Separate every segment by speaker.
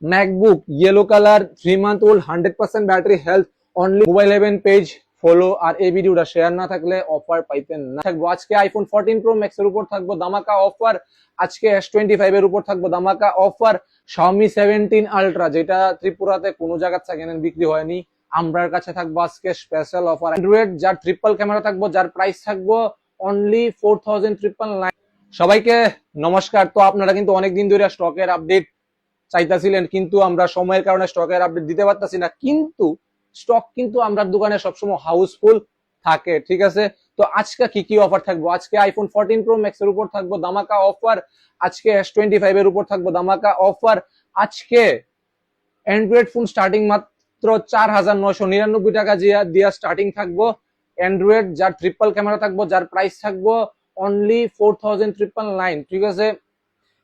Speaker 1: MacBook yellow color 3 month old 100% battery health only mobile 11 page follow আর এই ভিডিওটা share না থাকলে অফার পাইতেন না। থাকবো আজকে আইফোন 14 Pro Max এর উপর থাকবো ধামাকা অফার, আজকে S25 এর উপর থাকবো ধামাকা অফার, Xiaomi 17 Ultra যেটা ত্রিপুরাতে কোনো জায়গা সেকেন্ড হ্যান্ড বিক্রি হয়নি আমরার কাছে থাকবো আজকে স্পেশাল অফার। অ্যান্ড্রয়েড যার ট্রিপল ক্যামেরা থাকবো, যার প্রাইস থাকবো অনলি 4999। সবাইকে নমস্কার। তো আপনারা কিন্তু অনেকদিন ধরে স্টকের আপডেট চাইতেছিলেন, কিন্তু আমরা সময়ের কারণে স্টকের আপডেট দিতে পারতাছি না, কিন্তু স্টক কিন্তু আমরা দোকানে সবসময় হাউসফুল থাকে, ঠিক আছে। তো আজকে কি কি অফার থাকবো, আজকে আইফোন 14 Pro Max এর উপর থাকবো ধামাকা অফার, আজকে S25 এর উপর থাকবো ধামাকা অফার, আজকে অ্যান্ড্রয়েড ফোন স্টার্টিং মাত্র 4999 টাকা দিয়া স্টার্টিং থাকবো। অ্যান্ড্রয়েড যার ট্রিপল ক্যামেরা থাকবো, যার প্রাইস থাকবো অনলি 4999, ঠিক আছে।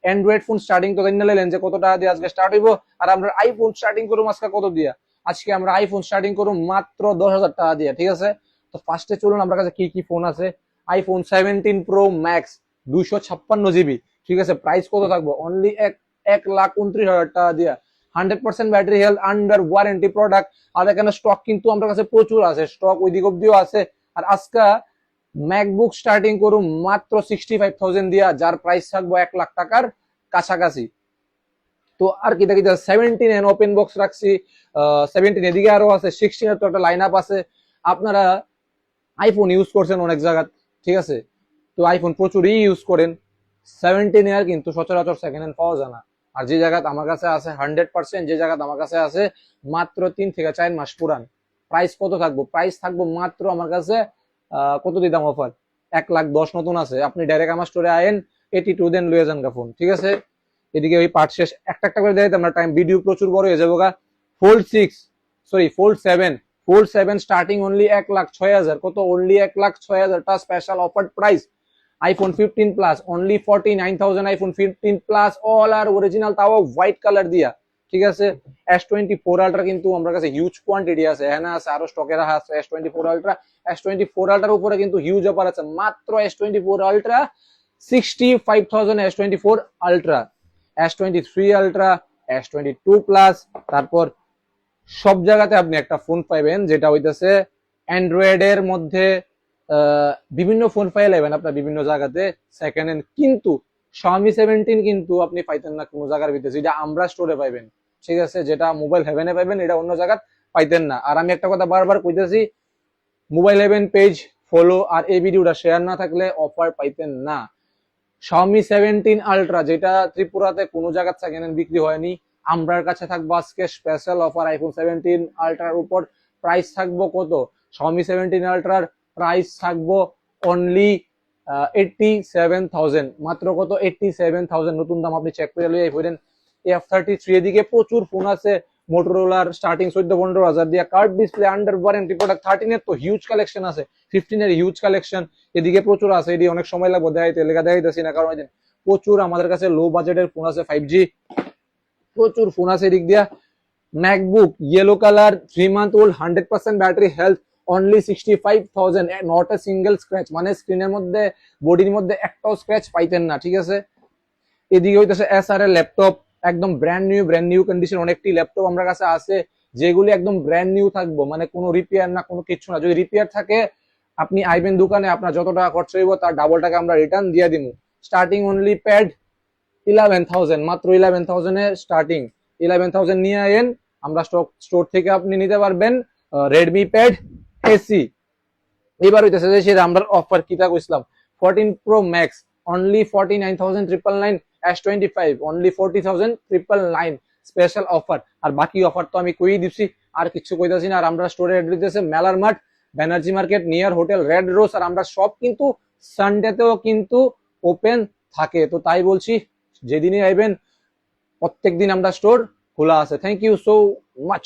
Speaker 1: অ্যান্ড্রয়েড ফোন স্টার্টিং তো জানেন যে কত টাকা দিয়ে আজকে স্টার্ট হইব, আর আমরা আইফোন স্টার্টিং করবো আজকে কত দিয়া, আজকে আমরা আইফোন স্টার্টিং করবো মাত্র 10,000 টাকা দিয়ে, ঠিক আছে। তো ফার্স্টে চলুন আমার কাছে কি কি ফোন আছে। আইফোন 17 Pro Max 256 GB, ঠিক আছে। প্রাইস কত থাকবো অনলি 1,29,000 টাকা দিয়া, 100% battery health, under warranty product. আর এখানে স্টক কিন্তু আমার কাছে প্রচুর আছে, স্টক ওই দিক অব্দিও আছে। আর আজকে ম্যাকবুক স্টার্টিং করুন মাত্র 65,000 দিয়া, যার প্রাইস থাকবো 1 লাখ টাকার কাছাকাছি। তো আর কি দেখি 17 এন ওপেন বক্স রাখছি, 17 এদিকে আরো আছে, 16 এর তো একটা লাইন আপ আছে। আপনারা আইফোন ইউজ করছেন অনেক জায়গা, ঠিক আছে, তো আইফোন প্রচুরই ইউজ করেন, 17 এর কিন্তু সচরাচর সেকেন্ড হ্যান্ড পাওয়া যায় না। আর যে জায়গাতে আমার কাছে আছে 100%, যে জায়গাতে আমার কাছে আছে মাত্র 3 থেকে 4 মাস পুরান। প্রাইস কত থাকবো, প্রাইস থাকবো মাত্র আমার কাছে কত দিতাম অফার 1,10,000 নতুন আছে। আপনি ডাইরেক্ট আমার স্টোরে আয়েন 82 দেন লয়ে যান ফোন, ঠিক আছে। এদিকে ওই পার্ট শেষ, একটা একটা করে দেখাইতাম না, টাইম ভিডিও প্রচুর বড় হয়ে যাবো। Fold 7 স্টার্টিং অনলি 1,06,000, কত অনলি 1,06,000 টা special offer price. IPhone 15 plus only 49,000, iPhone 15 plus all are original, তাও হোয়াইট কালার দিয়া, ঠিক আছে। S24 Ultra কিন্তু আমার কাছে হিউজ কোয়ান্টিটি আছে, হ্যাঁ আছে আরো স্টকে রাখা আছে S24 Ultra। S24 Ultra উপরে কিন্তু হিউজ অফার আছে, মাত্র S24 Ultra 65,000, S24 Ultra, S23 Ultra, S22 plus. তারপর সব জায়গাতে আপনি একটা ফোন পাইবেন যেটা হইতেছে অ্যান্ড্রয়েড এর মধ্যে বিভিন্ন ফোন পাইলেন আপনার বিভিন্ন জায়গাতে সেকেন্ড হ্যান্ড, কিন্তু Xiaomi 17 কিন্তু আপনি পাইতেন না কোনো জায়গার ভিতরে, যেটা আমরা স্টোরে পাইবেন, ঠিক আছে। যেটা মোবাইল হেভেনে পাইবেন, এটা অন্য জায়গায় পাইতেন না। আর আমি একটা কথা বারবার কইতেছি, মোবাইল হেভেন পেজ ফলো আর এই ভিডিওটা শেয়ার না থাকলে অফার পাইতেন না। Xiaomi 17 Ultra যেটা ত্রিপুরাতে কোনো জায়গায় সেকেন্ড হ্যান্ড বিক্রি হয়নি আমরার কাছে থাকবো আজকে স্পেশাল অফার। আইফোন 17 Ultra উপর প্রাইস থাকবো কত, Xiaomi 17 Ultra প্রাইস থাকবো অনলি 87,000, মাত্র কত 87,000 নতুন দাম। আপনি চেক করে লইয়া পড়েন। F33 এদিকে প্রচুর ফোন আছে, মোটরোলার স্টার্টিং 14-15,000 দিয়ে, card display, under warranty product. 13 এর তো হিউজ কালেকশন আছে, 15 এর হিউজ কালেকশন এদিকে প্রচুর আছে। এদিকে অনেক সময় লাগবে দেখাইতে, লেখা দেখাইতেছি না কারণ প্রচুর আমাদের কাছে লো বাজেটের ফোন আছে, 5G প্রচুর ফোন আছে এদিক দিয়া। MacBook yellow colour 3 month old 100% battery health only 65,000, not a single scratch, মানে স্ক্রিনের মধ্যে বডির মধ্যে একটাও স্ক্র্যাচ পাইতেন না, ঠিক আছে। এদিকে হইতেছে SR এর ল্যাপটপ, একদম ব্র্যান্ড নিউ কন্ডিশন। অনেকটি ল্যাপটপ আমরা কাছে আছে যেগুলি একদম ব্র্যান্ড নিউ থাকবো, মানে কোনো রিপেয়ার না, কোনো কিছু না। যদি রিপেয়ার থাকে আপনি আইবেন দোকানে, আপনার যত টাকা খরচ হইব তার ডাবল টাকা আমরা রিটার্ন দিয়ে দিব। স্টার্টিং অনলি প্যাড 11,000, মাত্র 11,000 এ স্টার্টিং। 11,000 নিয়ে আইন, আমরা স্টোর থেকে আপনি নিতে পারবেন রেডমি প্যাড এসি। এবার হইতেছে যে সেটা আমরা অফার কিতা কইছিলাম, 14 Pro Max only 49,999, S25 only 40,999 special offer. আর বাকি অফার তো আমি কই দিচ্ছি, আর কিছু কইতাছি না। আর আমরা স্টোরে অ্যাড্রেস দিতেছে মেলার মাঠ, Banerjee market, near hotel red rose. আর আমরা সব কিন্তু সানডেতেও কিন্তু ওপেন থাকে। তো তাই বলছি, যেদিনই আইবেন প্রত্যেকদিন আমরা স্টোর খোলা আছে। Thank you so much.